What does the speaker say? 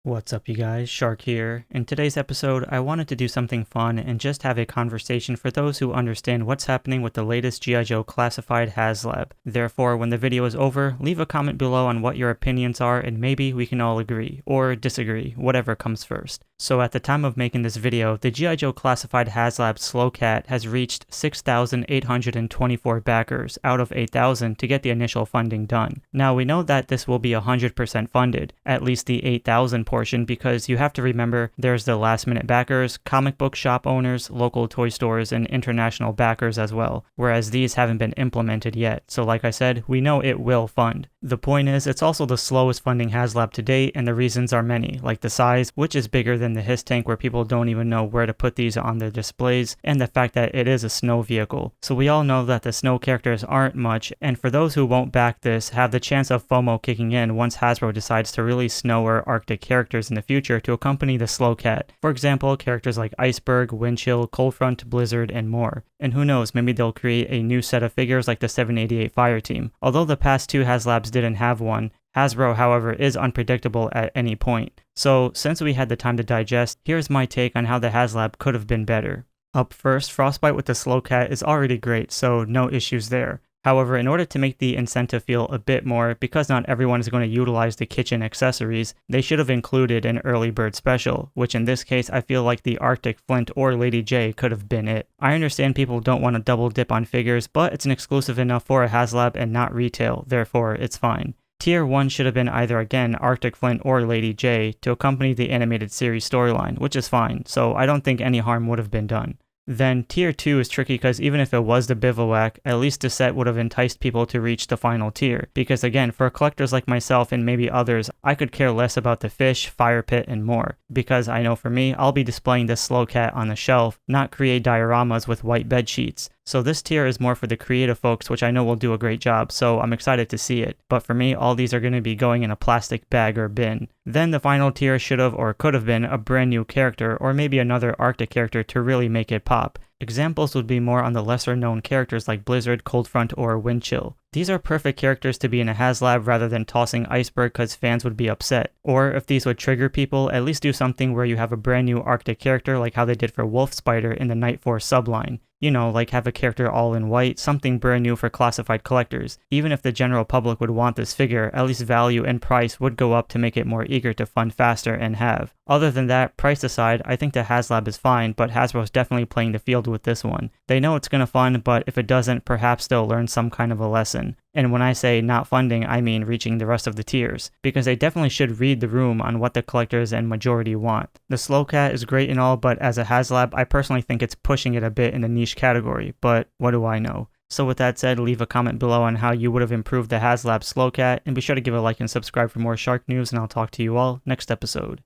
What's up you guys, Shark here. In today's episode, I wanted to do something fun and just have a conversation for those who understand what's happening with the latest G.I. Joe Classified Haslab. Therefore, when the video is over, leave a comment below on what your opinions are and maybe we can all agree, or disagree, whatever comes first. So at the time of making this video, the G.I. Joe Classified Haslab Snowcat has reached 6,824 backers out of 8,000 to get the initial funding done. Now we know that this will be 100% funded, at least the 8,000 portion, because you have to remember there's the last minute backers, comic book shop owners, local toy stores, and international backers as well, whereas these haven't been implemented yet. So like I said, we know it will fund. The point is, it's also the slowest funding Haslab to date, and the reasons are many, like the size, which is bigger than the His Tank where people don't even know where to put these on their displays, and the fact that it is a snow vehicle. So we all know that the snow characters aren't much, and for those who won't back this, have the chance of FOMO kicking in once Hasbro decides to release snow or Arctic characters in the future to accompany the Snowcat. For example, characters like Iceberg, Windchill, Coldfront, Blizzard, and more. And who knows, maybe they'll create a new set of figures like the 788 Fireteam. Although the past two Haslabs didn't have one, Hasbro, however, is unpredictable at any point. So, since we had the time to digest, here's my take on how the Haslab could have been better. Up first, Frostbite with the Snowcat is already great, so no issues there. However, in order to make the incentive feel a bit more, because not everyone is going to utilize the kitchen accessories, they should have included an early bird special, which in this case I feel like the Arctic Flint or Lady J could have been it. I understand people don't want to double dip on figures, but it's an exclusive enough for a Haslab and not retail, therefore it's fine. Tier 1 should have been either again Arctic Flint or Lady J to accompany the animated series storyline, which is fine, so I don't think any harm would have been done. Then Tier 2 is tricky because even if it was the Bivouac, at least the set would have enticed people to reach the final tier. Because again, for collectors like myself and maybe others, I could care less about the fish, fire pit, and more. Because I know for me, I'll be displaying this Snowcat on the shelf, not create dioramas with white bed sheets. So this tier is more for the creative folks, which I know will do a great job, so I'm excited to see it. But for me, all these are going to be going in a plastic bag or bin. Then the final tier should have or could have been a brand new character, or maybe another Arctic character to really make it pop. Examples would be more on the lesser known characters like Blizzard, Coldfront, or Windchill. These are perfect characters to be in a Haslab rather than tossing Iceberg because fans would be upset. Or if these would trigger people, at least do something where you have a brand new Arctic character like how they did for Wolf Spider in the Nightforce subline. You know, like have a character all in white, something brand new for classified collectors. Even if the general public would want this figure, at least value and price would go up to make it more eager to fund faster and have. Other than that, price aside, I think the Haslab is fine, but Hasbro's definitely playing the field with this one. They know it's gonna fund, but if it doesn't, perhaps they'll learn some kind of a lesson. And when I say not funding, I mean reaching the rest of the tiers, because they definitely should read the room on what the collectors and majority want. The Snowcat is great and all, but as a Haslab, I personally think it's pushing it a bit in the niche category, but what do I know? So with that said, leave a comment below on how you would have improved the Haslab Snowcat, and be sure to give a like and subscribe for more Shark news, and I'll talk to you all next episode.